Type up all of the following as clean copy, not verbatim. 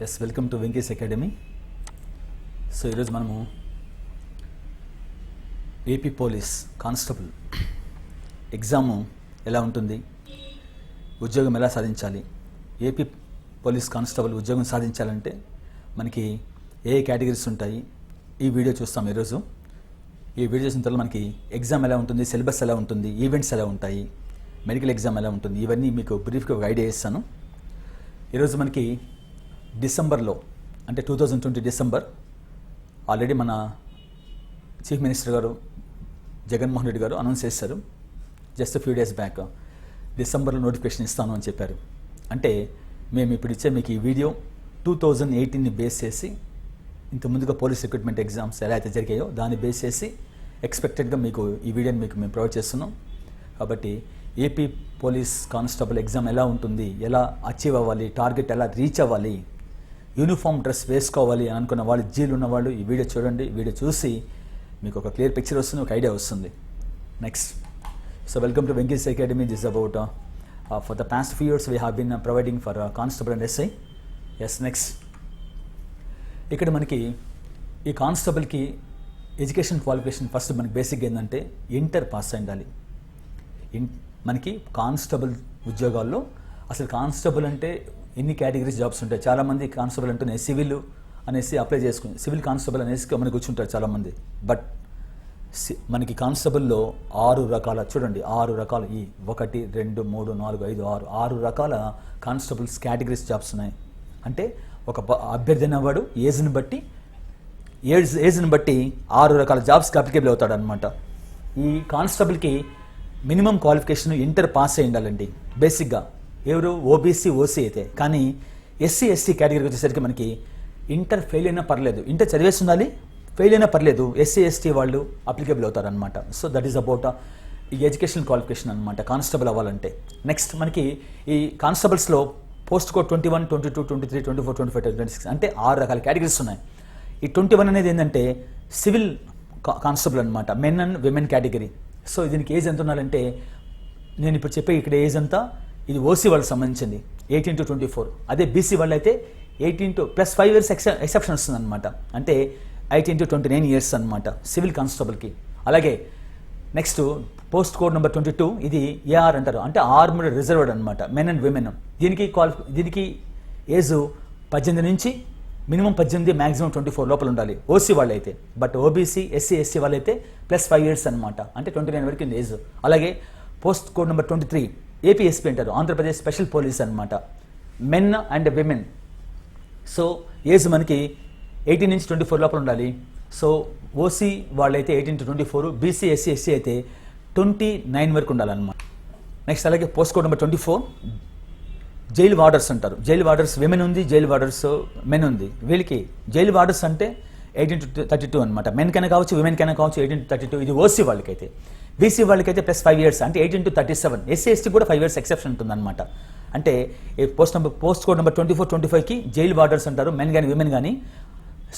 Yes welcome to Venky's academy. సో ఈరోజు మనము ఏపీ పోలీస్ కానిస్టేబుల్ ఎగ్జాము ఎలా ఉంటుంది, ఉద్యోగం ఎలా సాధించాలి, ఏపీ పోలీస్ కానిస్టేబుల్ ఉద్యోగం సాధించాలంటే మనకి ఏ కేటగిరీస్ ఉంటాయి, ఈ వీడియో చూస్తాం ఈరోజు. ఈ వీడియో చూసిన తర్వాత మనకి ఎగ్జామ్ ఎలా ఉంటుంది, సిలబస్ ఎలా ఉంటుంది, ఈవెంట్స్ ఎలా ఉంటాయి, మెడికల్ ఎగ్జామ్ ఎలా ఉంటుంది, ఇవన్నీ మీకు బ్రీఫ్గా ఒక ఐడియా ఇస్తాను. ఈరోజు మనకి డిసెంబర్లో అంటే 2020 డిసెంబర్ ఆల్రెడీ మన చీఫ్ మినిస్టర్ గారు జగన్మోహన్ రెడ్డి గారు అనౌన్స్ చేశారు. జస్ట్ ఫ్యూ డేస్ బ్యాక్ డిసెంబర్లో నోటిఫికేషన్ ఇస్తాను అని చెప్పారు. అంటే మేము ఇప్పుడు ఇచ్చే మీకు ఈ వీడియో 2018ని బేస్ చేసి ఇంత ముందుగా పోలీస్ రిక్రూట్మెంట్ ఎగ్జామ్స్ ఎలా అయితే జరిగాయో దాన్ని బేస్ చేసి ఎక్స్పెక్టెడ్గా మీకు ఈ వీడియోని మీకు మేము ప్రొవైడ్ చేస్తున్నాం. కాబట్టి ఏపీ పోలీస్ కానిస్టేబుల్ ఎగ్జామ్ ఎలా ఉంటుంది, ఎలా అచీవ్ అవ్వాలి, టార్గెట్ ఎలా రీచ్ అవ్వాలి, యూనిఫామ్ డ్రెస్ వేసుకోవాలి అని అనుకున్న వాళ్ళు, జీలు ఉన్నవాళ్ళు ఈ వీడియో చూడండి. వీడియో చూసి మీకు ఒక క్లియర్ పిక్చర్ వస్తుంది, ఒక ఐడియా వస్తుంది. Next, so welcome to Venky's academy. This about for the past few years we have been providing for constable and SI. Yes next, ఇక్కడ మనకి ఈ కానిస్టేబుల్కి ఎడ్యుకేషన్ క్వాలిఫికేషన్ ఫస్ట్ మనకి బేసిక్ ఏంటంటే ఇంటర్ పాస్ అయి ఉండాలి. మనకి కానిస్టేబుల్ ఉద్యోగాల్లో అసలు కానిస్టేబుల్ అంటే ఎన్ని కేటగిరీస్ జాబ్స్ ఉంటాయి. చాలామంది కానిస్టేబుల్ అంటూనే సివిల్ అనేసి అప్లై చేసుకుని సివిల్ కానిస్టేబుల్ అనేసి మనకి కూర్చుంటారు చాలామంది. బట్ మనకి కానిస్టేబుల్లో 6 రకాల, చూడండి 6 రకాల, ఈ 1 2 3 4 5 6 రకాల కానిస్టేబుల్స్ కేటగిరీస్ జాబ్స్ ఉన్నాయి. అంటే ఒక అభ్యర్థి అనేవాడు ఏజ్ని బట్టి 6 రకాల జాబ్స్కి అప్లికేబుల్ అవుతాడు అనమాట. ఈ కానిస్టేబుల్కి మినిమం క్వాలిఫికేషన్ ఇంటర్ పాస్ అయి ఉండాలండి బేసిక్గా. ఎవరు ఓబీసీ ఓసీ అయితే. కానీ ఎస్సీ ఎస్టీ కేటగిరీకి వచ్చేసరికి మనకి ఇంటర్ ఫెయిల్ అయినా పర్లేదు, ఇంటర్ చదివేసి ఉండాలి, ఫెయిల్ అయినా పర్లేదు, ఎస్సీ ఎస్టీ వాళ్ళు అప్లికేబుల్ అవుతారనమాట. సో దట్ ఈస్ అబౌట్ ఈ ఎడ్యుకేషన్ క్వాలిఫికేషన్ అనమాట కానిస్టేబుల్ అవ్వాలంటే. నెక్స్ట్ మనకి ఈ కానిస్టేబుల్స్లో పోస్ట్ కోడ్ 21, 22, 23, 24, 25, 26 అంటే 6 రకాల కేటగిరీస్ ఉన్నాయి. ఈ 21 అనేది ఏంటంటే సివిల్ కానిస్టేబుల్ అనమాట, men and women category. So దీనికి ఏజ్ ఎంత ఉండాలంటే, నేను ఇప్పుడు చెప్పే ఇక్కడ ఏజ్ అంతా ఇది ఓసీ వాళ్ళకి సంబంధించింది 18 to 24. అదే బీసీ వాళ్ళు అయితే 18 to +5 years ఎక్సెప్షన్ వస్తుంది అనమాట. అంటే 18 to 29 years అనమాట సివిల్ కానిస్టేబుల్కి. అలాగే నెక్స్ట్ పోస్ట్ కోడ్ నెంబర్ 22, ఇది ఏఆర్ అంటారు, అంటే ఆర్మ్డ్ రిజర్వ్డ్ అనమాట, మెన్ అండ్ విమెన్. దీనికి ఏజ్ 18 నుంచి మినిమం 18, మ్యాక్సిమం 24 లోపల ఉండాలి ఓసీ వాళ్ళు అయితే. బట్ ఓబీసీ ఎస్సీ ఎస్సీ వాళ్ళైతే +5 years అనమాట, అంటే 29 వరకు ఏజ్. అలాగే పోస్ట్ కోడ్ నెంబర్ 23 ఏపీఎస్పీ అంటారు, ఆంధ్రప్రదేశ్ స్పెషల్ పోలీస్ అనమాట, men and women. So age మనకి 18 నుంచి 24 లోపల ఉండాలి. సో ఓసీ వాళ్ళైతే 18 to 24, బీసీ ఎస్సీ ఎస్సీ అయితే 29 వరకు ఉండాలన్నమాట. నెక్స్ట్ అలాగే post code number 24 jail warders అంటారు. జైలు వార్డర్స్ విమెన్ ఉంది, జైలు వార్డర్స్ మెన్ ఉంది. వీళ్ళకి జైలు వార్డర్స్ అంటే 18 to 32 అనమాట, మెన్ కైనా కావచ్చు, విమెన్ కైనా కావచ్చు, 18 to 32. ఇది ఓసీ వాళ్ళకైతే. బీసీ వాళ్ళకైతే +5 years అంటే 18 to 37. ఎస్సీ ఎస్టీ కూడా 5 years ఎక్సెప్షన్ ఉంటుంది అనమాట. అంటే పోస్ట్ కోడ్ నెంబర్ 24, 25కి జైలు వార్డర్స్ అంటారు, మెన్ కానీ విమెన్ కానీ.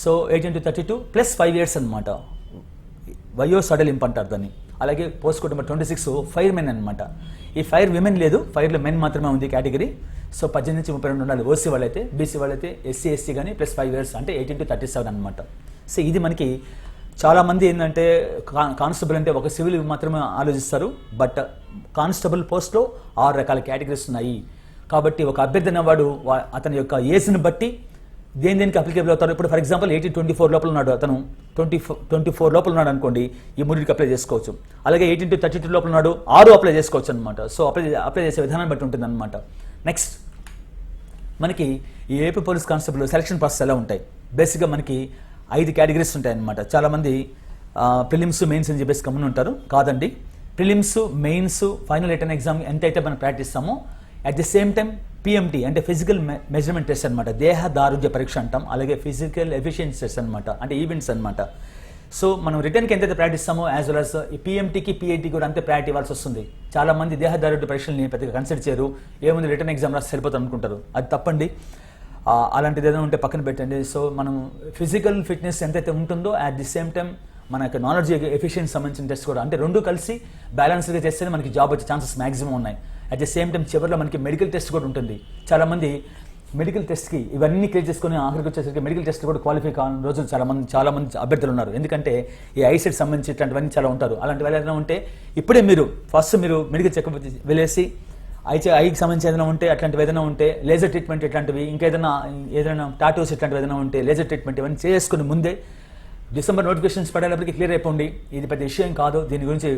సో 18 to 32 +5 years అనమాట, వయో సడలింపు అంటారు దాన్ని. అలాగే post code number 26 fire men అనమాట. ఈ ఫైర్ విమెన్ లేదు, ఫైర్లో మెన్ మాత్రమే ఉంది కేటగిరీ. సో 18 నుంచి 32 ఉండాలి ఓసీ వాళ్ళైతే. బీసీ వాళ్ళైతే ఎస్సీ ఎస్టీ కానీ +5 years అంటే 18 to 37 అనమాట. సో ఇది మనకి చాలామంది ఏంటంటే కానిస్టేబుల్ అంటే ఒక సివిల్ మాత్రమే ఆలోచిస్తారు. బట్ కానిస్టేబుల్ పోస్ట్లో 6 రకాల కేటగిరీస్ ఉన్నాయి. కాబట్టి ఒక అభ్యర్థి అనేవాడు అతని యొక్క ఏజ్ని బట్టి దేనికి అప్లికేబుల్ అవుతారు. ఇప్పుడు ఫర్ ఎగ్జాంపుల్ 18 to 24 లోపల ఉన్నాడు, అతను 24 లోపల ఉన్నాడు అనుకోండి, ఈ 3కి అప్లై చేసుకోవచ్చు. అలాగే 18 to 32 లోపల ఉన్నాడు, 6 అప్లై చేసుకోవచ్చు అనమాట. సో అప్లై చేసే విధానాన్ని బట్టి ఉంటుంది అనమాట. నెక్స్ట్ మనకి ఈ AP police constable selection process ఎలా ఉంటాయి. బేసిక్గా మనకి 5 కేటగిరీస్ ఉంటాయి అనమాట. చాలామంది ప్రిలిమ్స్ మెయిన్స్ అని చెప్పేసి గమని ఉంటారు. కాదండి, prelims mains final return exam ఎంతైతే మనం ప్రాక్టీస్ చేస్తామో at the same time PMT అంటే ఫిజికల్ మెజర్మెంట్ టెస్ట్ అనమాట, దేహదారుఢ్య పరీక్ష అంటాం. అలాగే ఫిజికల్ ఎఫిషియన్సీ టెస్ట్ అనమాట, అంటే ఈవెంట్స్ అనమాట. సో మనం రిటర్న్కి ఎంతైతే ప్రాక్టీస్ ఇస్తామో యాజ్ వెల్ యాజ్ ఈ పిఎంటీకి పిఐటీ కూడా అంతే ప్రాక్టీస్ ఇవ్వాల్సి వస్తుంది. చాలామంది దేహదారుఢ్య పరీక్షల్ని పెద్దగా కన్సిడర్ చేయరు, ఏముంది రిటర్న్ ఎగ్జామ్ రాసి సరిపోతుంది అనుకుంటారు. అది తప్పండి, అలాంటిది ఏదైనా ఉంటే పక్కన పెట్టండి. సో మనం ఫిజికల్ ఫిట్నెస్ ఎంతైతే ఉంటుందో అట్ ది సేమ్ టైం మనకి నాలెడ్జ్ ఎఫిషియన్సీ సంబంధించిన టెస్ట్ కూడా, అంటే రెండు కలిసి బ్యాలెన్స్గా చేస్తేనే మనకి జాబ్ వచ్చే ఛాన్సెస్ మ్యాక్సిమం ఉన్నాయి. అట్ ది సేమ్ టైం చివరిలో మనకి మెడికల్ టెస్ట్ కూడా ఉంటుంది. చాలామంది మెడికల్ టెస్ట్కి ఇవన్నీ క్లియర్ చేసుకుని ఆఖరికి వచ్చేసరికి మెడికల్ టెస్ట్ కూడా క్వాలిఫై కాని రోజులు చాలా మంది అభ్యర్థులు ఉన్నారు. ఎందుకంటే ఈ ఐసెట్ సంబంధించి ఇట్లాంటివన్నీ చాలా ఉంటారు. అలాంటి వాళ్ళు ఏదైనా ఉంటే ఇప్పుడే మీరు ఫస్ట్ మెడికల్ చెకప్ వెళ్ళేసి ఐకి సంబంధించి ఏదైనా ఉంటే అట్లాంటివి ఏదైనా ఉంటే లేజర్ ట్రీట్మెంట్ ఇట్లాంటివి ఏదైనా టాటూస్ ఇట్లాంటివి ఏదైనా ఉంటే లేజర్ ట్రీట్మెంట్ ఇవన్నీ చేసుకుని ముందే డిసెంబర్ నోటిఫికేషన్స్ పడేటప్పటికి క్లియర్ అయిపోండి. ఇది పెద్ద విషయం కాదు. దీని గురించి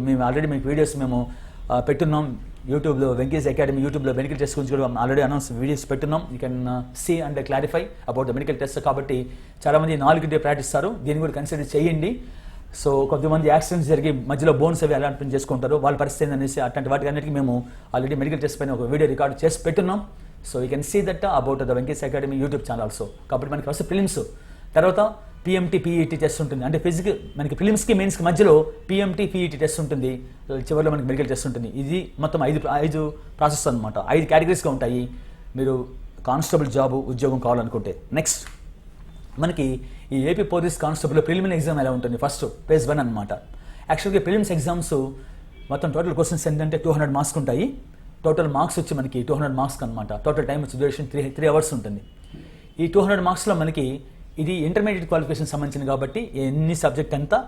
మేము ఆల్రెడీ మీకు వీడియోస్ మేము పెట్టున్నాం. యూట్యూబ్లో వెంకీస్ అకాడమీ యూట్యూబ్లో మెడికల్ టెస్ట్ గురించి కూడా ఆల్రెడీ వీడియోస్ పెట్టున్నాం. You can see and clarify about the medical test. కాబట్టి చాలామంది 4 డే ప్రాక్టీస్తారు. దీన్ని కూడా కన్సిడర్ చేయండి. సో కొంతమంది యాక్సిడెంట్స్ జరిగి మధ్యలో బోన్స్ అవి అలాంటి చేసుకుంటారు. వాళ్ళ పరిస్థితి ఏందనేసి అట్లాంటి వాటికి అన్నిటికీ మేము ఆల్రెడీ మెడికల్ టెస్ట్ పైన ఒక వీడియో రికార్డ్ చేసి పెట్టున్నాం. So you can see that about the Venky's academy YouTube channel also. కాబట్టి మనకి ఫస్ట్ ఫిలిమ్స్, తర్వాత పిఎంటీ పీఈటీ టెస్ట్ ఉంటుంది. అంటే మనకి ఫిలిమ్స్కి మెయిన్స్కి మధ్యలో పిఎంటీ పీఈటీ టెస్ట్ ఉంటుంది. చివరిలో మనకి మెడికల్ టెస్ట్ ఉంటుంది. ఇది మొత్తం 5 ప్రాసెస్ అనమాట. 5 కేటగిరీస్గా ఉంటాయి మీరు కానిస్టేబుల్ ఉద్యోగం కావాలనుకుంటే. నెక్స్ట్ మనకి ఈ AP police constable preliminary exam ఎలా ఉంటుంది? ఫస్ట్ phase 1 అనమాట. యాక్చువల్గా ప్రిలిమ్స్ ఎగ్జామ్స్ మొత్తం టోటల్ క్వశ్చన్స్ ఏంటంటే 200 మార్క్స్ ఉంటాయి. టోటల్ మార్క్స్ వచ్చి మనకి 200 మార్క్స్ అనమాట. టోటల్ టైం వచ్చి డ్యూరేషన్ 3 అవర్స్ ఉంటుంది. ఈ 200 మార్క్స్లో మనకి ఇది ఇంటర్మీడియట్ క్వాలిఫికేషన్ సంబంధించింది కాబట్టి ఎన్ని సబ్జెక్ట్ అంతా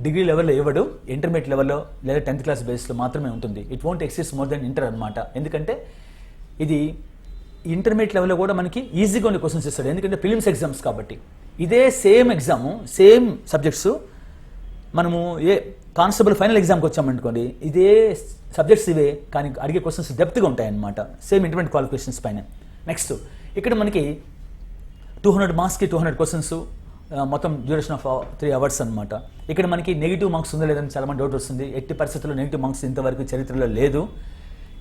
డిగ్రీ లెవెల్లో ఇవ్వడు. ఇంటర్మీడియట్ లెవెల్లో లేదా 10th క్లాస్ బేస్లో మాత్రమే ఉంటుంది. It won't exist more than inter అనమాట. ఎందుకంటే ఇది ఇంటర్మీడియట్ లెవెల్లో కూడా మనకి ఈజీగా ఉండే క్వశ్చన్స్ ఇస్తాడు. ఎందుకంటే ఫిలిమ్స్ ఎగ్జామ్స్ కాబట్టి. ఇదే సేమ్ ఎగ్జాము సేమ్ సబ్జెక్ట్స్ మనము కానిస్టేబుల్ ఫైనల్ ఎగ్జామ్కి వచ్చామనుకోండి, ఇదే సబ్జెక్ట్స్ ఇవే కానీ అడిగే క్వశ్చన్స్ డెప్త్గా ఉంటాయన్నమాట. సేమ్ ఇంటర్మీడియట్ క్వాలిఫికేషన్స్ పైన. నెక్స్ట్ ఇక్కడ మనకి 200 మార్క్స్కి 200 క్వశ్చన్స్, మొత్తం డ్యూరేషన్ ఆఫ్ 3 అవర్స్ అనమాట. ఇక్కడ మనకి నెగిటివ్ మార్క్స్ ఉందా లేదని చాలా మంది డౌట్ వస్తుంది. ఎట్టి పరిస్థితుల్లో నెగిటివ్ మార్క్స్ ఇంతవరకు చరిత్రలో లేదు.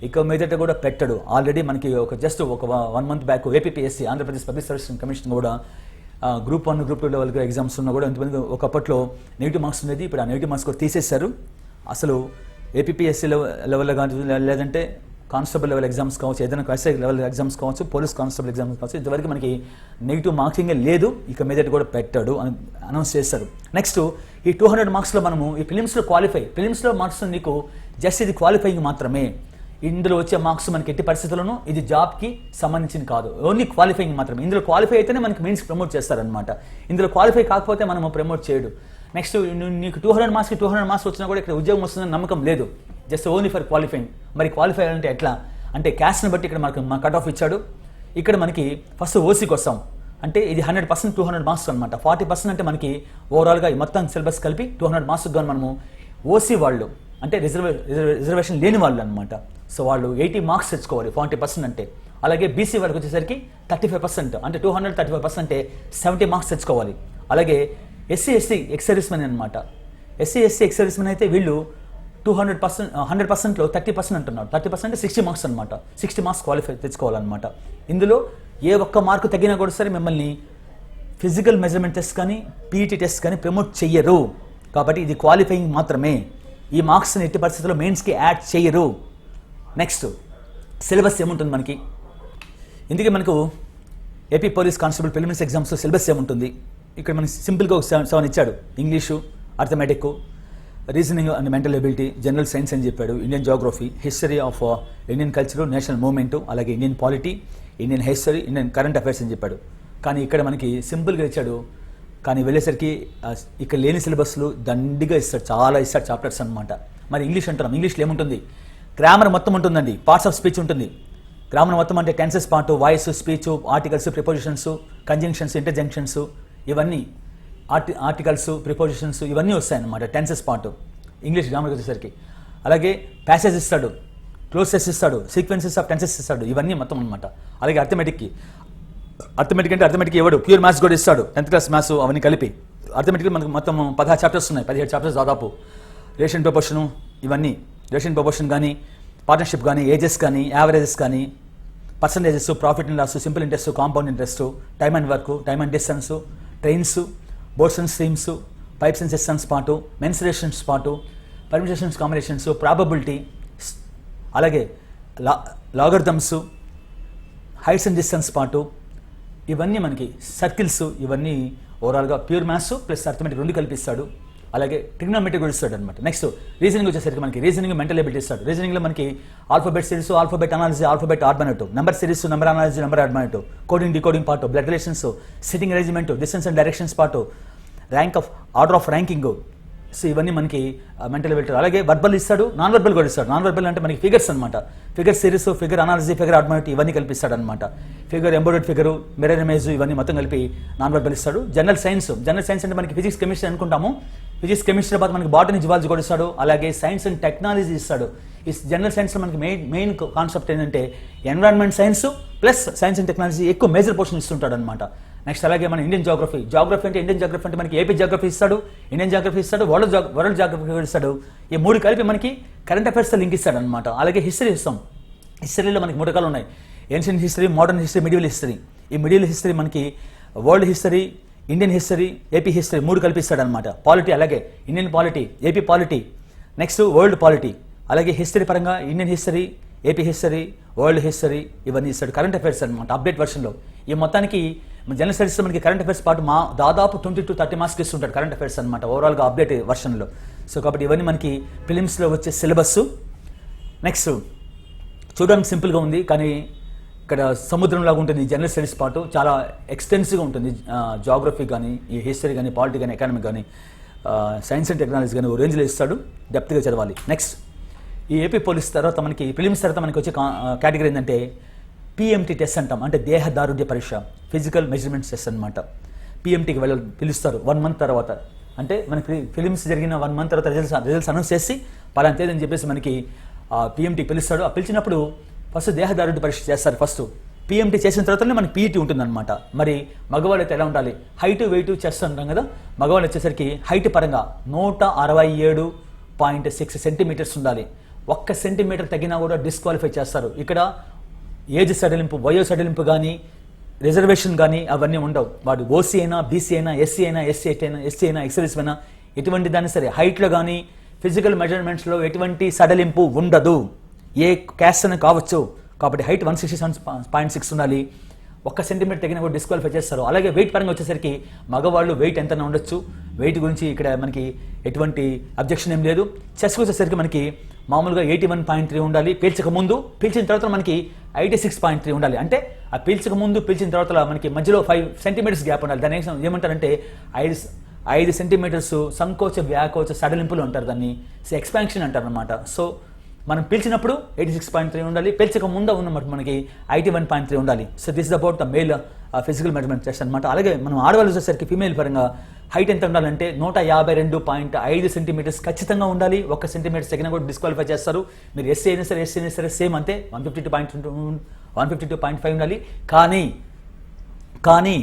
ఇక మీదట కూడా పెట్టడు. ఆల్రెడీ మనకి జస్ట్ ఒక 1 month back APPSC Andhra Pradesh public service commission కూడా గ్రూప్ 1 గ్రూప్ 2 లెవెల్గా ఎగ్జామ్స్ ఉన్నా కూడా ఇంతమంది ఒకప్పట్లో నెగిటివ్ మార్క్స్ ఉండేది. ఇప్పుడు ఆ నెగిటివ్ మార్క్స్ కూడా తీసేశారు. అసలు ఏపీపీఎస్సీ లెవెల్లో కానీ లేదంటే కానిస్టేబుల్ లెవెల్ ఎగ్జామ్స్ కావచ్చు, ఏదైనా ఎస్ఐ లెవెల్ ఎగ్జామ్స్ కావచ్చు, పోలీస్ కానిస్టేబుల్ ఎగ్జామ్స్ కావచ్చు, ఇంతవరకు మనకి నెగిటివ్ మార్కింగే లేదు. ఇక మీదట కూడా పెట్టాడు అని అనౌన్స్ చేశారు. నెక్స్ట్ ఈ 200 మార్క్స్లో మనము ఈ ఫిలిమ్స్లో ఫిలిమ్స్లో మార్క్స్ నీకు జస్ట్ ఇది క్వాలిఫైయింగ్ మాత్రమే. ఇందులో వచ్చే మార్క్స్ మనకి ఎట్టి పరిస్థితుల్లోనూ ఇది జాబ్కి సంబంధించింది కాదు. ఓన్లీ క్వాలిఫైయింగ్ మాత్రమే. ఇందులో క్వాలిఫై అయితేనే మనకి మెయిన్స్ ప్రమోట్ చేస్తారనమాట. ఇందులో క్వాలిఫై కాకపోతే మనము ప్రమోట్ చేయడు. నెక్స్ట్ నీకు 200 మార్క్స్కి 200 మార్క్స్ వచ్చినా కూడా ఇక్కడ ఉద్యోగం వస్తుందని నమ్మకం లేదు. Just only for qualifying. మరి క్వాలిఫై అంటే ఎట్లా అంటే క్యాస్ట్ని బట్టి ఇక్కడ మనకు కట్ ఆఫ్ ఇచ్చాడు. ఇక్కడ మనకి ఫస్ట్ ఓసీకి వస్తాం అంటే ఇది 100% 200 మార్క్స్ అనమాట. 40% అంటే మనకి ఓవరాల్గా మొత్తం సిలబస్ కలిపి 200 మార్క్స్ కానీ మనము ఓసీ వాళ్ళు అంటే రిజర్వేషన్ లేని వాళ్ళు అనమాట. సో వాళ్ళు 80 మార్క్స్ తెచ్చుకోవాలి 40% అంటే. అలాగే బీసీ వాళ్ళకి వచ్చేసరికి 35% అంటే 235% అంటే 70 మార్క్స్ తెచ్చుకోవాలి. అలాగే ఎస్సీ ఎస్టీ ఎక్స్ సర్వీస్మెన్ అనమాట. ఎస్సీ ఎస్సీ ఎక్స్ సర్వీస్మెన్ అయితే వీళ్ళు 100%లో 30% అంటున్నారు. 30% అంటే 60 మార్క్స్ అనమాట. 60 మార్క్స్ క్వాలిఫై తెచ్చుకోవాలన్నమాట. ఇందులో ఏ ఒక్క మార్కు తగ్గినా కూడా సరే మిమ్మల్ని ఫిజికల్ మెజర్మెంట్ టెస్ట్ కానీ పీఈటీ టెస్ట్ కానీ ప్రమోట్ చెయ్యరు. కాబట్టి ఇది క్వాలిఫైయింగ్ మాత్రమే. ఈ మార్క్స్ని ఎట్టి పరిస్థితుల్లో మెయిన్స్కి యాడ్ చేయరు. నెక్స్ట్ సిలబస్ ఏముంటుంది మనకి? ఇందుకే మనకు AP police constable preliminary exams syllabus ఏముంటుంది? ఇక్కడ మనకి సింపుల్గా ఒక 7 ఇచ్చాడు. English, arithmetic, reasoning and mental ability, general science అని చెప్పాడు, Indian geography, history of Indian culture, national movement, అలాగే Indian polity, Indian history, Indian current affairs అని చెప్పాడు. కానీ ఇక్కడ మనకి సింపుల్గా ఇచ్చాడు. కానీ వెళ్ళేసరికి ఇక్కడ లేని సిలబస్లు దండిగా ఇస్తాడు, చాలా ఇస్తాడు చాప్టర్స్ అనమాట. మరి ఇంగ్లీష్ అంటున్నాం. ఇంగ్లీష్లో ఏముంటుంది? గ్రామర్ మొత్తం ఉంటుందండి. పార్ట్స్ ఆఫ్ స్పీచ్ ఉంటుంది. గ్రామర్ మొత్తం అంటే tenses part, voice, speech, articles, prepositions, conjunctions, interjunctions, ఇవన్నీ ఆర్టికల్స్, ప్రిపోజిషన్స్ ఇవన్నీ వస్తాయన్నమాట. టెన్సెస్ పార్ట్ ఇంగ్లీష్ గ్రామర్కి వచ్చేసరికి. అలాగే ప్యాసేజ్ ఇస్తాడు, క్లోజెస్ ఇస్తాడు, సీక్వెన్సెస్ ఆఫ్ టెన్సెస్ ఇస్తాడు, ఇవన్నీ మొత్తం అనమాట. అలాగే అర్థమెటిక్ అంటే అర్థమెటిక్ ఇవ్వడు, ప్యూర్ మ్యాథ్స్ కూడా ఇస్తాడు. 10th క్లాస్ మ్యాథ్స్ అవన్నీ కలిపి. అర్థమెటిక్ మనకు మొత్తం 16 చాప్టర్స్ ఉన్నాయి, 17 చాప్టర్స్ దాదాపు. రేషన్ ప్రపోర్షను ఇవన్నీ, రేషన్ ప్రపోర్షన్ కానీ, పార్ట్నర్షిప్ కానీ, ఏజెస్ కానీ, యావరేజెస్ కానీ, percentages, profit and loss, simple interest, compound interest, time and work, time and distance, trains, boats and streams, pipes and cisterns పాటు, మెన్సురేషన్స్ పాటు, permutations, combinations, probability, అలాగే logarithms, heights and distance పాటు, ఇవన్నీ మనకి circles, ఇవన్నీ ఓవరాల్గా pure maths plus arithmetic 2 కల్పిస్తాడు. అలాగే ట్రిగ్నోమెట్రీ కూడా ఇస్తాడు అనమాట. నెక్స్ట్ రీజనింగ్ వచ్చేసరికి మనకి రీజనింగ్ మెంటల్ ఎబిలిటీ ఇస్తాడు. రీజనింగ్లో మనకి alphabet series, alphabet analysis, alphabet ఆర్బనెట్, number series, number analysis, number ఆర్బనెట్, coding decoding part, blood relations, sitting arrangement, distance and directions part, rank of order of ranking. So ఇవన్నీ మనకి mental ability. అలాగే verbal ఇస్తాడు, non verbal కూడా ఇస్తాడు. Non verbal అంటే మనకి ఫిగర్స్ అనమాట. Figure series, figure analysis, figure ఆర్బనెట్ ఇవన్నీ కల్పిస్తాడు అనమాట. Figure, embedded figure, mirror image ఇవన్నీ మొత్తం కలిపి నాన్ వర్బల్ ఇస్తాడు. జనరల్ సైన్స్ అంటే మనకి ఫిజిక్స్ కెమిస్ట్రీ అనుకుంటాము. ఫిజిక్స్ కెమిస్ట్రీ తర్వాత మనకి బాటనీ, జువాలజీ కూడా ఇస్తాడు. అలాగే సైన్స్ అండ్ టెక్నాలజీ ఇస్తాడు. ఈ జనరల్ సైన్స్లో మనకి మెయిన్ కాన్సెప్ట్ ఏంటంటే environment science plus science and technology ఎక్కువ మేజర్ పోర్షన్ ఇస్తుంటాడు అనమాట. నెక్స్ట్ అలాగే మన ఇండియన్ జాగ్రఫీ అంటే ఇండియన్ జాగ్రఫీ అంటే మనకి ఏపీ జాగ్రఫీ ఇస్తాడు, ఇండియన్ జాగ్రఫీ ఇస్తాడు, వరల్డ్ జాగ్రఫీ ఇస్తాడు. ఈ మూడు కలిపి మనకి కరెంట్ అఫైర్స్తో లింక్ ఇస్తాడు అనమాట. అలాగే హిస్టరీ ఇస్తాం. హిస్టరీలో మనకి 3 రకాలు ఉన్నాయి: ancient history, modern history, medieval history. ఈ మిడివల్ హిస్టరీ మనకి world history, Indian history, AP history 3 కల్పిస్తాడు అనమాట. పాలిటీ అలాగే Indian polity, AP polity, next world polity. అలాగే హిస్టరీ పరంగా Indian history, AP history, world history ఇవన్నీ ఇస్తాడు. కరెంట్ అఫైర్స్ అనమాట అప్డేట్ వర్షన్లో. ఈ మొత్తానికి జనరల్ స్టడీస్లో మనకి కరెంట్ అఫైర్స్ పాటు దాదాపు 20 to 30 మార్క్స్ ఇస్తుంటాడు కరెంట్ అఫైర్స్ అనమాట ఓవరాల్గా అప్డేట్ వర్షన్లో. సో కాబట్టి ఇవన్నీ మనకి ఫిలిమ్స్లో వచ్చే సిలబస్. నెక్స్ట్ చూడడానికి సింపుల్గా ఉంది, కానీ ఇక్కడ సముద్రంలాగా ఉంటుంది జనరల్ స్టడీస్ పాటు. చాలా ఎక్స్టెన్సివ్గా ఉంటుంది. జాగ్రఫీ కానీ, ఈ హిస్టరీ కానీ, పాలిటీ కానీ, ఎకానమీ కానీ, సైన్స్ అండ్ టెక్నాలజీ కానీ ఓ రేంజ్లో ఇస్తాడు. డెప్త్గా చదవాలి. నెక్స్ట్ ఈ ఏపీ పోలీస్ తర్వాత మనకి ఫిలిమ్స్ తర్వాత మనకి వచ్చే కేటగిరీ ఏంటంటే పిఎంటీ టెస్ట్ అంటాం. అంటే దేహదారుఢ్య పరీక్ష, ఫిజికల్ మెజర్మెంట్స్ టెస్ట్ అనమాట. పిఎంటీకి పిలుస్తారు 1 month తర్వాత. అంటే మనకి ఫిలిమ్స్ జరిగిన 1 month తర్వాత రిజల్ట్స్ అనౌన్స్ చేసి పలానా తేదీ అని చెప్పేసి మనకి పిఎంటీకి పిలుస్తాడు. ఆ పిలిచినప్పుడు ఫస్ట్ దేహదారుఢ్య పరీక్ష చేస్తారు. ఫస్ట్ పిఎంటీ చేసిన తర్వాతనే మనకి పీఈటీ ఉంటుందన్నమాట. మరి మగవాళ్ళు అయితే ఎలా ఉండాలి? హైట్, వెయిట్, చెస్ట్ అంటాం కదా. మగవాళ్ళు వచ్చేసరికి హైట్ పరంగా 167.6 సెంటీమీటర్స్ ఉండాలి. 1 సెంటీమీటర్ తగ్గినా కూడా డిస్క్వాలిఫై చేస్తారు. ఇక్కడ ఏజ్ సడలింపు, వయో సడలింపు కానీ, రిజర్వేషన్ కానీ అవన్నీ ఉండవు. వాడు ఓసీ అయినా, బీసీ అయినా, ఎస్సీ అయినా, ఎస్టీ అయినా, ఎక్సర్వీస్ అయినా, ఎటువంటి దాన్ని సరే హైట్లో కానీ ఫిజికల్ మెజర్మెంట్స్లో ఎటువంటి సడలింపు ఉండదు. ఏ క్యాస్ట్ అని కావచ్చు. కాబట్టి హైట్ 167.6 ఉండాలి. 1 సెంటీమీటర్ తగిన కూడా డిస్క్వాలిఫై చేస్తారు. అలాగే వెయిట్ పరంగా వచ్చేసరికి మగవాళ్ళు వెయిట్ ఎంత ఉండొచ్చు. వెయిట్ గురించి ఇక్కడ మనకి ఎటువంటి అబ్జెక్షన్ ఏం లేదు. చెస్ట్ వచ్చేసరికి మనకి మామూలుగా 81.3 ఉండాలి పీల్చక ముందు. పీల్చిన తర్వాత మనకి 86.3 ఉండాలి. అంటే ఆ పీల్చక ముందు, పీల్చిన తర్వాత మనకి మధ్యలో 5 సెంటీమీటర్స్ గ్యాప్ ఉండాలి. దాన్ని ఏమంటారంటే 5 సెంటీమీటర్స్ సంకోచ, వ్యాకోచ, సడలింపులు అంటారు. దాన్ని ఎక్స్పాన్షన్ అంటారు అనమాట. సో మనం పీల్చినప్పుడు 86.3 ఉండాలి, పీల్చక ముందు ఉన్నమాట మనకి 81.3 ఉండాలి. So this is about the male physical measurement test అనమాట. అలాగే మనం ఆడవాళ్ళు వచ్చేసరికి ఫీమేల్ పరంగా హైట్ ఎంత ఉండాలంటే 152.5 సెంటీమీటర్స్ ఖచ్చితంగా ఉండాలి. 1 సెంటీమీటర్ తగిన కూడా డిస్క్వాలిఫై చేస్తారు. మీరు ఎస్సీ అయినా సరే సేమ్ అంతే 152.5 ఉండాలి. కానీ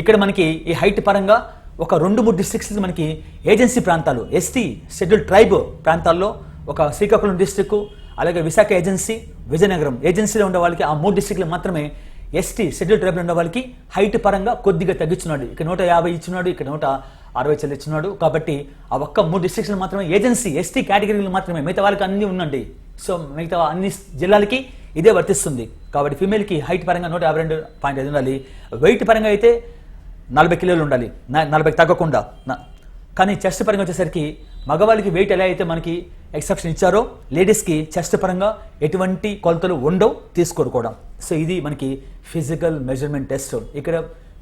ఇక్కడ మనకి ఈ హైట్ పరంగా ఒక 2-3 డిస్ట్రిక్ట్స్ మనకి ఏజెన్సీ ప్రాంతాలు, ఎస్టీ షెడ్యూల్డ్ ట్రైబ్ ప్రాంతాల్లో ఒక శ్రీకాకుళం డిస్ట్రిక్ట్, అలాగే విశాఖ ఏజెన్సీ, విజయనగరం ఏజెన్సీలో ఉండే వాళ్ళకి ఆ 3 డిస్ట్రిక్ట్లు మాత్రమే ఎస్టీ షెడ్యూల్ ట్రైబ్లో ఉండే వాళ్ళకి హైట్ పరంగా కొద్దిగా తగ్గించున్నాడు. ఇక్కడ 150 ఇచ్చినాడు, ఇక్కడ 160 ఇచ్చినాడు. కాబట్టి ఆ ఒక్క 3 డిస్ట్రిక్ట్స్లో మాత్రమే ఏజెన్సీ ఎస్టీ కేటగిరీలు మాత్రమే, మిగతా వాళ్ళకి అన్నీ ఉండండి. సో మిగతా అన్ని జిల్లాలకి ఇదే వర్తిస్తుంది. కాబట్టి ఫీమేల్కి హైట్ పరంగా 152.5 ఉండాలి. వెయిట్ పరంగా అయితే 40 కిలోలు ఉండాలి, 40 తగ్గకుండా. కానీ చెస్ట్ పరంగా వచ్చేసరికి మగవాళ్ళకి వెయిట్ ఎలా అయితే మనకి ఎక్సెప్షన్ ఇచ్చారో, లేడీస్కి చెస్ట్ పరంగా ఎటువంటి కొలతలు ఉండవు, తీసుకోరు కూడా. సో ఇది మనకి ఫిజికల్ మెజర్మెంట్ టెస్ట్. ఇక్కడ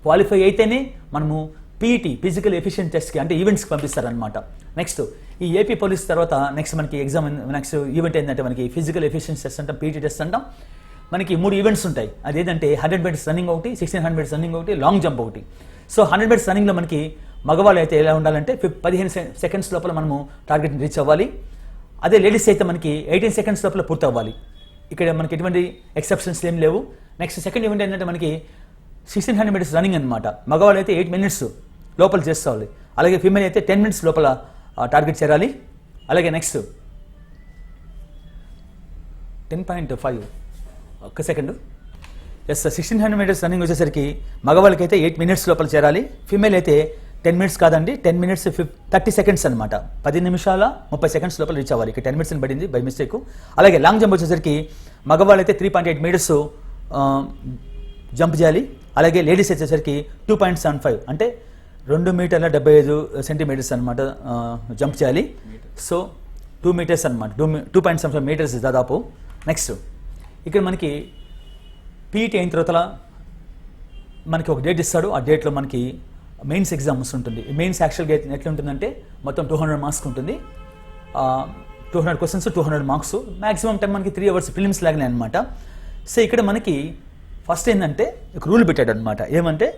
క్వాలిఫై అయితేనే మనము పీఈటీ ఫిజికల్ ఎఫిషియెంట్ టెస్ట్కి అంటే ఈవెంట్స్కి పంపిస్తారనమాట. నెక్స్ట్ ఈ ఏపీ పోలీస్ తర్వాత నెక్స్ట్ మనకి ఎగ్జామ్, నెక్స్ట్ ఈవెంట్ ఏంటంటే మనకి ఫిజికల్ ఎఫిషియెన్సీ టెస్ట్ అంటాం, పీఈటీ టెస్ట్ అంటాం. మనకి 3 ఈవెంట్స్ ఉంటాయి. అదేంటంటే 100 మీటర్స్ రన్నింగ్ ఒకటి, 1600 మీటర్స్ రన్నింగ్ ఒకటి, లాంగ్ జంప్ ఒకటి. సో 100 మీటర్స్ రన్నింగ్లో మనకి మగవాళ్ళు అయితే ఎలా ఉండాలంటే 15 సెకండ్స్ లోపల మనము టార్గెట్ని రీచ్ అవ్వాలి. అదే లేడీస్ అయితే మనకి 18 సెకండ్స్ లోపల పూర్తి అవ్వాలి. ఇక్కడ మనకి ఎటువంటి ఎక్సెప్షన్స్ ఏం లేవు. నెక్స్ట్ సెకండ్ ఈవెంట్ ఏంటంటే మనకి 1600 మీటర్స్ రన్నింగ్ అనమాట. మగవాళ్ళు అయితే 8 మినిట్స్ లోపల చేసుకోవాలి. అలాగే ఫీమేల్ అయితే 10 మినిట్స్ లోపల టార్గెట్ చేరాలి. అలాగే నెక్స్ట్ 10.5 ఒక్క సెకండ్. 1600 మీటర్స్ రన్నింగ్ వచ్చేసరికి మగవాళ్ళకి అయితే 8 మినిట్స్ లోపల చేరాలి. ఫీమేల్ అయితే 10 మినిట్స్ కాదండి, 10 మినిట్స్ 30 సెకండ్స్ అనమాట. 10 నిమిషాల 30 సెకండ్స్ లోపల రీచ్ అవ్వాలి. ఇక్కడ 10 మినిట్స్ అని పడింది బై మిస్టేక్. అలాగే లాంగ్ జంప్ వచ్చేసరికి మగవాళ్ళు అయితే 3.8 మీటర్స్ జంప్ చేయాలి. అలాగే లేడీస్ వచ్చేసరికి 2.75 అంటే 2 మీటర్ల 75 సెంటీమీటర్స్ అనమాట జంప్ చేయాలి. సో 2 మీటర్స్ అనమాట, 2.75 మీటర్స్ దాదాపు. నెక్స్ట్ ఇక్కడ మనకి పీఈటీ అయిన తర్వాత మనకి ఒక డేట్ ఇస్తాడు. ఆ డేట్లో మనకి మెయిన్స్ ఎగ్జామ్స్ ఉంటుంది. మెయిన్స్ యాక్చువల్గా ఎట్లా ఉంటుందంటే మొత్తం 200 మార్క్స్ ఉంటుంది. 200 క్వశ్చన్స్, 200 మార్క్స్. మ్యాక్సిమం టైం మనకి 3 అవర్స్ ఫిలిమ్స్ లాగానే అనమాట. సో ఇక్కడ మనకి ఫస్ట్ ఏంటంటే ఒక రూల్ పెట్టాడు అనమాట. ఏమంటే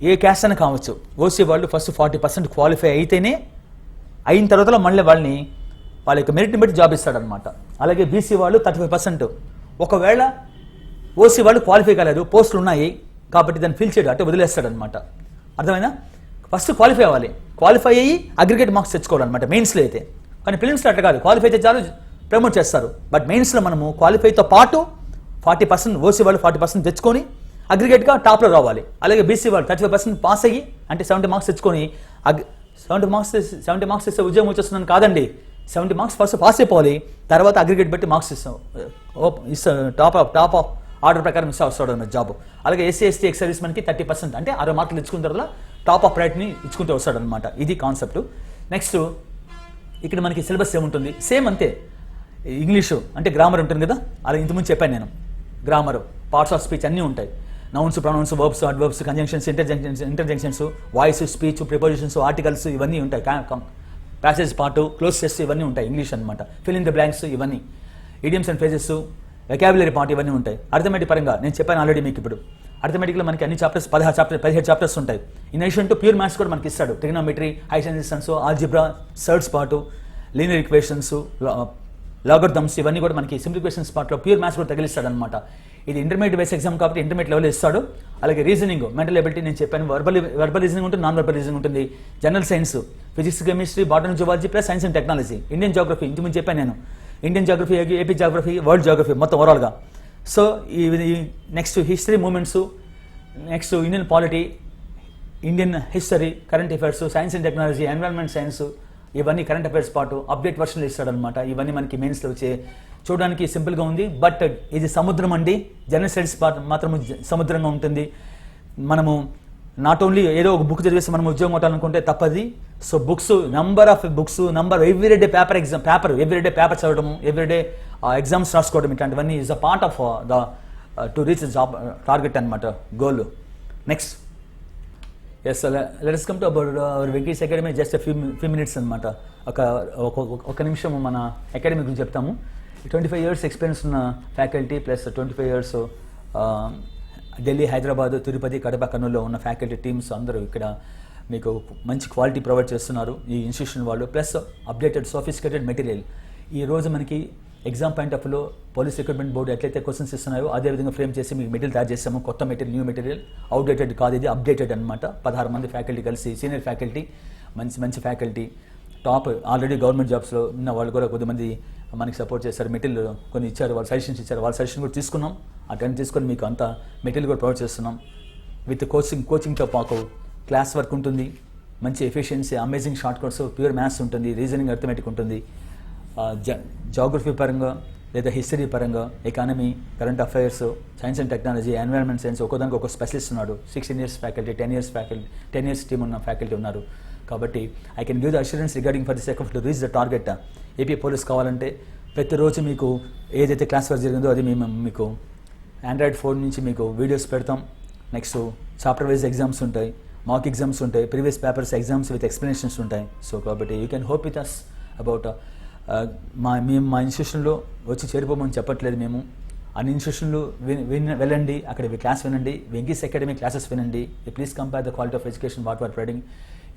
ఏ క్యాస్ట్ అయినా కావచ్చు, ఓసీ వాళ్ళు ఫస్ట్ 40% క్వాలిఫై అయితేనే, అయిన తర్వాత మళ్ళీ వాళ్ళ యొక్క మెరిట్ని బట్టి జాబ్ ఇస్తాడనమాట. అలాగే బీసీ వాళ్ళు 35%. ఒకవేళ ఓసీ వాళ్ళు క్వాలిఫై కాలేదు, పోస్టులు ఉన్నాయి కాబట్టి దాన్ని ఫిల్ చేయడం అంటే వదిలేస్తాడనమాట. అర్థమైనా? ఫస్ట్ క్వాలిఫై అవ్వాలి, క్వాలిఫై అయ్యి అగ్రిగేట్ మార్క్స్ తెచ్చుకోవాలన్నమాట మెయిన్స్లో అయితే. కానీ ఫిలిమ్స్లో అట్లా కాదు, క్వాలిఫై అయితే చాలు ప్రమోట్ చేస్తారు. బట్ మెయిన్స్లో మనము క్వాలిఫైతో పాటు 40%, ఓసీ వాళ్ళు 40% తెచ్చుకొని అగ్రిగేట్గా టాప్లో రావాలి. అలాగే బీసీ వాళ్ళు 35% పాస్ అయ్యి అంటే 70 మార్క్స్ తెచ్చుకొని 70 మార్క్స్ ఇస్తే ఉద్యోగం వచ్చేస్తున్నాను కాదండి. 70 మార్క్స్ ఫస్ట్ పాస్ అయిపోవాలి, తర్వాత అగ్రిగేట్ బట్టి మార్క్స్ ఇస్తాం టాప్ ఆఫ్ ఆర్డర్ ప్రకారం వస్తాడు జాబ్. అలాగే ఎస్సీ ఎస్టీ ఎక్స్ సర్వీస్ మనకి 30% అంటే 60 మార్కులు ఇచ్చుకున్న తర్వాత టాప్ ఆఫ్ రైట్ని ఇచ్చుకుంటూ వస్తాడు అనమాట. ఇది కాన్సెప్ట్. నెక్స్ట్ ఇక్కడ మనకి సిలబస్ ఏముంటుంది, సేమ్ అంతే. ఇంగ్లీషు అంటే గ్రామర్ ఉంటుంది కదా, అలా ఇంతకుముందు చెప్పాను నేను. గ్రామర్, పార్ట్స్ ఆఫ్ స్పీచ్ అన్నీ ఉంటాయి. Nouns, pronouns, verbs, adverbs, conjunctions, interjunctions, voice, speech, prepositions, articles ఇవన్నీ ఉంటాయి. ప్యాసేజ్ పార్ట్, క్లోజ్ టెస్ట్ ఇవన్నీ ఉంటాయి. ఇంగ్లీష్ అనమాట. ఫిల్ ఇన్ ద బ్లాంక్స్ ఇవన్నీ, idioms and phrases, vocabulary part ఇవన్నీ ఉంటాయి. అర్థమెటిక్ పరంగా నేను చెప్పాను ఆల్రెడీ మీకు. ఇప్పుడు అర్థమెటిక్లో మనకి అన్ని చాప్టర్స్ 17 చాప్టర్స్ ఉంటాయి. In addition to pure maths కూడా మనకి ఇస్తాడు. Trigonometry, heights and distance, algebra, surds part, linear equations, logarithms ఇవన్నీ కూడా మనకి సింప్లిఫికేషన్స్ పార్ట్లో ప్యూర్ మ్యాథ్స్ కూడా తగిలిస్తాడు అనమాట. ఇది ఇంటర్మీడియట్ బేస్ ఎగ్జామ్ కాబట్టి ఇంటర్మీడియట్ లెవెల్ ఇస్తాడు. అలాగే రీజనింగ్, మెంటల్ ఎబిలిటీ నేను చెప్పాను. వర్బల్ రీజనింగ్ ఉంటుంది, నాన్ వర్బల్ రీజనింగ్ ఉంటుంది. General science, physics, chemistry, botany, zoology plus science and technology. Indian geography ఇంతకుముందు చెప్పాను నేను. Indian geography, AP geography, world geography మొత్తం ఓవరాల్గా. సో ఈ next history movements, next Indian polity, Indian history, current affairs, science and technology, environment science ఇవన్నీ current affairs పాటు update వర్షన్లు ఇస్తాడనమాట. ఇవన్నీ మనకి మెయిన్స్లో వచ్చే చూడడానికి సింపుల్గా ఉంది. బట్ ఇది సముద్రం అండి. జనరల్ స్టడీస్ పార్ట్ మాత్రం సముద్రంగా ఉంటుంది. మనము నాట్ ఓన్లీ ఏదో ఒక బుక్ చదివేసి మనం ఉద్యోగం కొట్టాలనుకుంటే తప్పది. So books, number of books, everyday paper చదవడం, ఎవ్రీడే ఎగ్జామ్స్ రాసుకోవడం, ఇట్లాంటివన్నీ is a part of the to reach job target అనమాట, goal. Next yes let's come to about our Venky's academy. Just few minutes అనమాట. ఒక నిమిషం మన అకాడమీ గురించి చెప్తాము. 25 years ఎక్స్పీరియన్స్ ఉన్న faculty plus 25 years Delhi, Hyderabad, Tirupati, Kadapa, కర్నూలులో ఉన్న ఫ్యాకల్టీ టీమ్స్ అందరూ ఇక్కడ మీకు మంచి క్వాలిటీ ప్రొవైడ్ చేస్తున్నారు ఈ ఇన్స్టిట్యూషన్ వాళ్ళు. Plus updated sophisticated material. ఈ రోజు మనకి ఎగ్జామ్ పాయింట్ ఆఫ్ వ్యూలో పోలీస్ రిక్రూట్మెంట్ బోర్డు ఎట్లయితే క్వశ్చన్స్ ఇస్తున్నాయో అదేవిధంగా ఫ్రేమ్ చేసి మీకు మెటీరియల్ తయారు చేస్తాము. కొత్త మెటీరియల్, న్యూ మెటీరియల్, అవుట్డేటెడ్ కాదు, ఇది అప్డేటెడ్ అనమాట. 16 మంది ఫ్యాకల్టీ కలిసి, సీనియర్ ఫ్యాకల్టీ, మంచి ఫ్యాకల్టీ, టాప్ ఆల్రెడీ గవర్నమెంట్ జాబ్స్లో ఉన్న వాళ్ళు కూడా కొద్దిమంది మనకి సపోర్ట్ చేస్తారు. మెటీరియల్ కొన్ని ఇచ్చారు, వాళ్ళు సజెషన్స్ ఇచ్చారు. వాళ్ళ సజెషన్ కూడా తీసుకున్నాం. అటెండ్ తీసుకొని మీకు అంత మెటీరియల్ కూడా ప్రొవైడ్ చేస్తున్నాం. విత్ కోచింగ్తో పాటు క్లాస్ వర్క్ ఉంటుంది, మంచి efficiency, amazing short cuts, pure maths ఉంటుంది, రీజనింగ్, అర్థమెటిక్ ఉంటుంది. జాగ్రఫీ పరంగా లేదా హిస్టరీ పరంగా, economy, current affairs, science and technology, environment science ఒక్కోదానికి ఒక స్పెషలిస్ట్ ఉన్నాడు. 16 years ఫ్యాకల్టీ, 10 years టీమ్ ఉన్న ఫ్యాకల్టీ ఉన్నారు. కాబట్టి I can give the assurance regarding for the sake of to reach the target. AP police కావాలంటే ప్రతిరోజు మీకు ఏదైతే క్లాస్ వర్క్ జరిగిందో అది మేము మీకు ఆండ్రాయిడ్ ఫోన్ నుంచి మీకు వీడియోస్ పెడతాం. నెక్స్ట్ చాప్టర్ వైజ్ ఎగ్జామ్స్ ఉంటాయి, మాక్ ఎగ్జామ్స్ ఉంటాయి, previous papers exams with explanations ఉంటాయి. సో కాబట్టి you can hope with us about మేము మా ఇన్స్టిట్యూషన్లో వచ్చి చేరిపోమని చెప్పట్లేదు. మేము అన్ని ఇన్స్టిట్యూషన్లు వెళ్ళండి, అక్కడ క్లాస్ వినండి, వెంకీస్ అకాడమీ క్లాసెస్ వినండి. Please compare the quality of education what are providing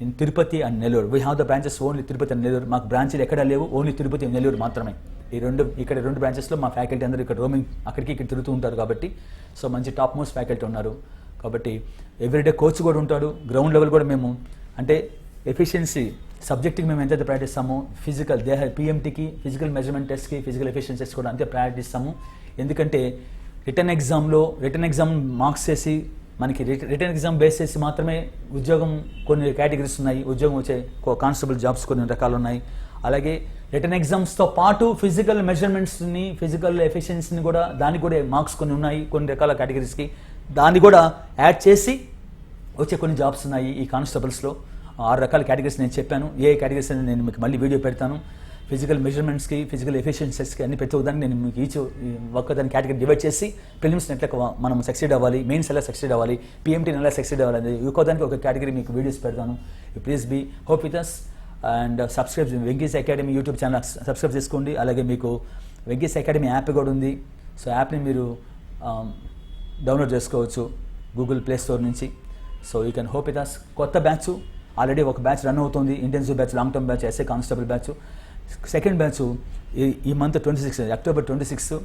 in Tirupati and Nellore. We have the branches only Tirupati and Nellore. మాకు బ్రాంచ్లు ఎక్కడ లేవు, ఓన్లీ తిరుపతి అండ్ నెల్లూరు మాత్రమే. ఇక్కడ రెండు బ్రాంచెస్లో మా ఫ్యాకల్టీ అందరూ ఇక్కడ రోమింగ్ అక్కడికి ఇక్కడ తిరుగుతూ ఉంటారు. కాబట్టి సో మంచి టాప్ మోస్ట్ ఫ్యాకల్టీ ఉన్నారు. కాబట్టి ఎవ్రీడే కోచ్ కూడా ఉంటాడు. గ్రౌండ్ లెవెల్ కూడా మేము అంటే ఎఫిషియన్సీ సబ్జెక్ట్కి మేము ఎంతైతే ప్రాక్టీస్ ఇస్తామో, ఫిజికల్ పిఎంటీకి, ఫిజికల్ మెజర్మెంట్ టెస్ట్కి, ఫిజికల్ ఎఫిషియన్సీ టెస్ట్ కూడా అంతే ప్రాక్టీస్ ఇస్తాము. ఎందుకంటే రిటర్న్ ఎగ్జామ్ మార్క్స్ చేసి మనకి రిటర్న్ ఎగ్జామ్ బేస్ చేసి మాత్రమే ఉద్యోగం కొన్ని కేటగిరీస్ ఉన్నాయి. ఉద్యోగం వచ్చే కానిస్టేబుల్ జాబ్స్ కొన్ని రకాలు ఉన్నాయి. అలాగే రిటర్న్ ఎగ్జామ్స్తో పాటు ఫిజికల్ మెజర్మెంట్స్ని, ఫిజికల్ ఎఫిషియన్సీని కూడా దానికి కూడా మార్క్స్ కొన్ని ఉన్నాయి కొన్ని రకాల కేటగిరీస్కి. దాన్ని కూడా యాడ్ చేసి వచ్చే కొన్ని జాబ్స్ ఉన్నాయి ఈ కానిస్టేబుల్స్లో. 6 రకాల కేటగిరీస్ నేను చెప్పాను. ఏ కేటగిరీస్ అని నేను మీకు మళ్ళీ వీడియో పెడతాను. ఫిజికల్ మెజర్మెంట్స్కి, ఫిజికల్ ఎఫిషియన్సీస్కి అన్ని ప్రతి ఒక్కదాన్ని నేను మీకు ఒక్కదాని కేటగిరీ డివైడ్ చేసి ప్రిలిమ్స్ని ఎట్లా మనం సక్సీడ్ అవ్వాలి, మెయిన్స్ ఎలా సక్సీడ్ అవ్వాలి, పిఎంటీని ఎలా సక్సీడ్ అవ్వాలి అనేది ఒక్కోదానికి ఒక కేటగిరీ మీకు వీడియోస్ పెడతాను. Please be hope with us and subscribe. Venky's academy YouTube channel subscribe చేసుకోండి. అలాగే మీకు వెంకీస్ అకాడమీ యాప్ కూడా ఉంది. సో యాప్ని మీరు డౌన్లోడ్ చేసుకోవచ్చు గూగుల్ ప్లే స్టోర్ నుంచి. So you can hope with us. కొత్త బ్యాచ్ ఆల్రెడీ ఒక బ్యాచ్ రన్ అవుతుంది, intensive batch, long term batch, SA constable batch. Second batch ఈ మంత్ 26 అక్టోబర్ 26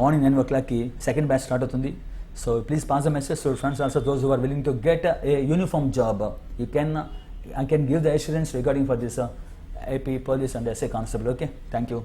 మార్నింగ్ 9 o'clockకి సెకండ్ బ్యాచ్ స్టార్ట్ అవుతుంది. So please pass the message to friends also those who are willing to get a uniform job. I can give the assurance regarding for this AP police and SA constable. Okay, thank you.